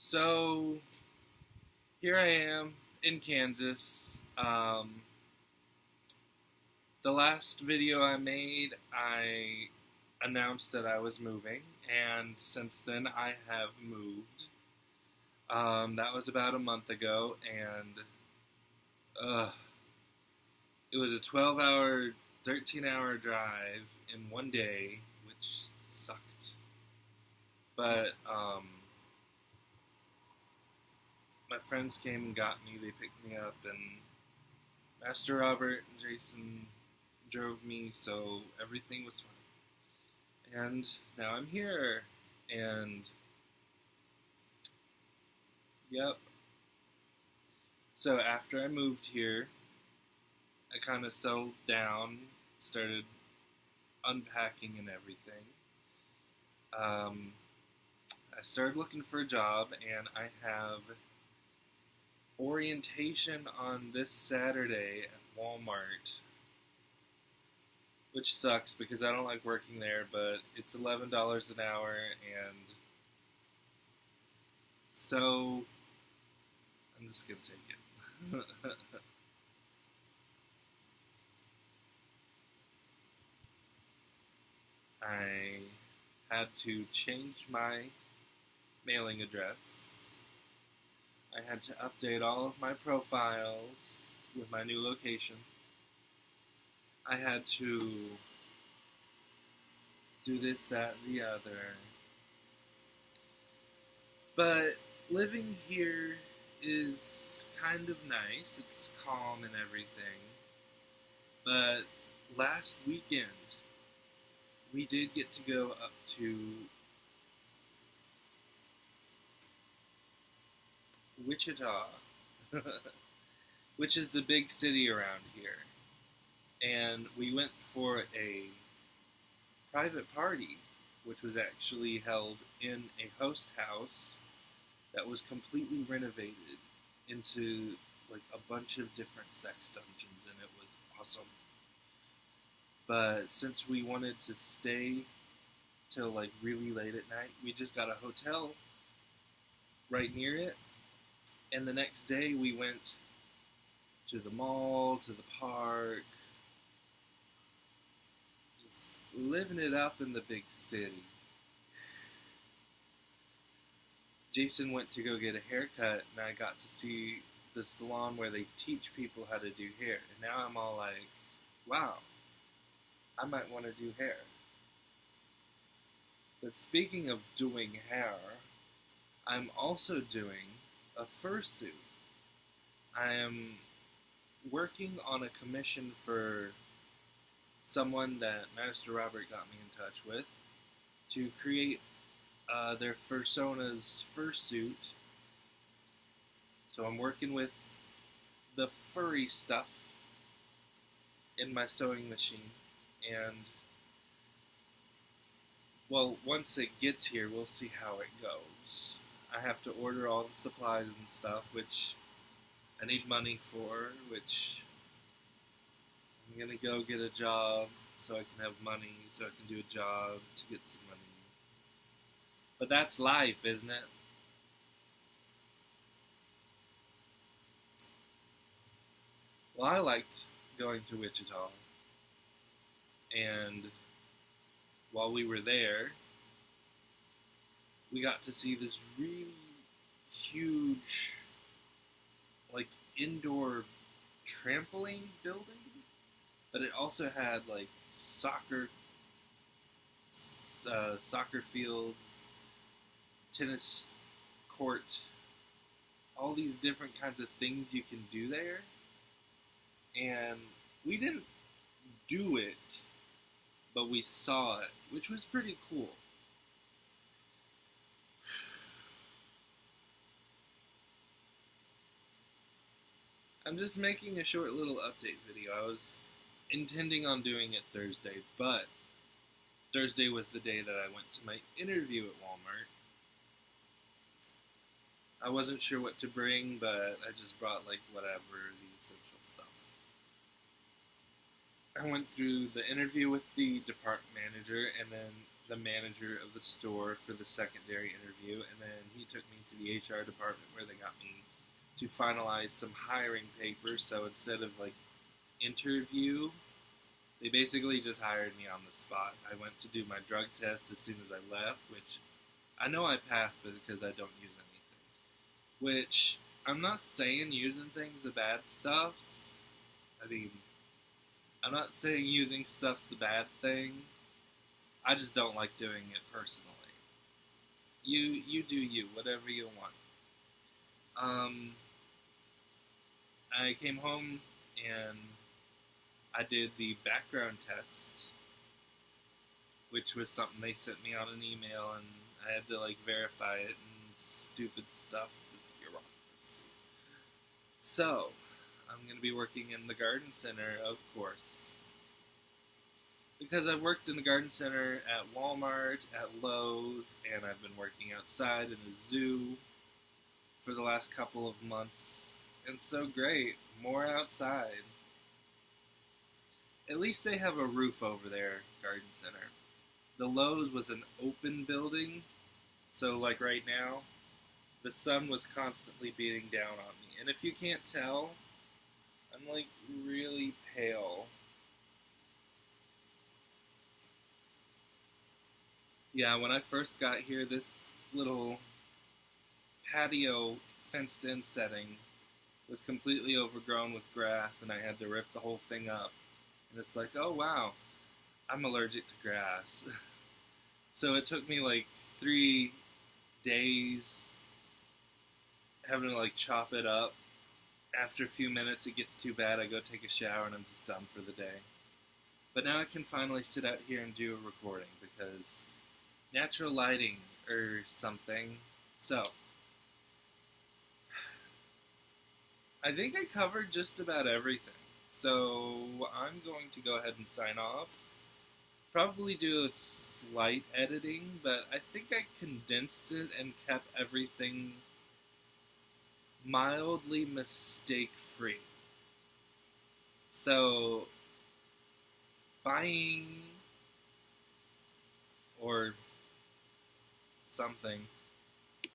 So here I am in Kansas. The last video I made, I announced that I was moving, and since then I have moved. That was about a month ago, and it was a 12-hour, 13-hour drive in one day, which sucked. But my friends came and got me. They picked me up, and Master Robert and Jason drove me, so everything was fine. And now I'm here, and yep. So after I moved here, I kind of settled down, started unpacking and everything. I started looking for a job, and I have orientation on this Saturday at Walmart, which sucks because I don't like working there, but it's $11 an hour, and so I'm just gonna take it. I had to change my mailing address. I had to update all of my profiles with my new location. I had to do this, that, and the other. But living here is kind of nice. It's calm and everything. But last weekend, we did get to go up to Wichita, which is the big city around here. And we went for a private party, which was actually held in a host house that was completely renovated into like a bunch of different sex dungeons, and it was awesome. But since we wanted to stay till like really late at night, we just got a hotel right near it. And the next day we went to the mall, to the park, just living it up in the big city. Jason went to go get a haircut, and I got to see the salon where they teach people how to do hair. And now I'm all like, wow, I might want to do hair. But speaking of doing hair, I'm also doing a fursuit. I am working on a commission for someone that Master Robert got me in touch with to create their Fursona's fursuit. So I'm working with the furry stuff in my sewing machine, and well, once it gets here, we'll see how it goes. I have to order all the supplies and stuff, which I need money for, which I'm gonna go get a job so I can have money, so I can do a job to get some money. But that's life, isn't it? Well, I liked going to Wichita, and while we were there, we got to see this really huge, like, indoor trampoline building, but it also had, like, soccer fields, tennis court, all these different kinds of things you can do there. And we didn't do it, but we saw it, which was pretty cool. I'm just making a short little update video. I was intending on doing it Thursday, but Thursday was the day that I went to my interview at Walmart. I wasn't sure what to bring, but I just brought like whatever, the essential stuff. I went through the interview with the department manager, and then the manager of the store for the secondary interview, and then he took me to the HR department where they got me to finalize some hiring papers. So instead of like interview, they basically just hired me on the spot. I went to do my drug test as soon as I left, which I know I passed, but because I don't use anything. Which I'm not saying using things is bad stuff. I mean, I'm not saying using stuff's a bad thing. I just don't like doing it personally. You do you, whatever you want. I came home and I did the background test, which was something they sent me on an email, and I had to like verify it and stupid stuff, this bureaucracy. So, I'm going to be working in the garden center, of course. Because I've worked in the garden center at Walmart, at Lowe's, and I've been working outside in a zoo for the last couple of months. And so great, more outside. At least they have a roof over their garden center. The Lowe's was an open building, so like right now, the sun was constantly beating down on me. And if you can't tell, I'm like really pale. Yeah, when I first got here, this little patio fenced-in setting was completely overgrown with grass, and I had to rip the whole thing up. And it's like, oh wow, I'm allergic to grass. So it took me like 3 days having to like chop it up. After a few minutes, it gets too bad. I go take a shower, and I'm just done for the day. But now I can finally sit out here and do a recording because natural lighting or something. So, I think I covered just about everything. So, I'm going to go ahead and sign off. Probably do a slight editing, but I think I condensed it and kept everything mildly mistake-free. So, buying or something.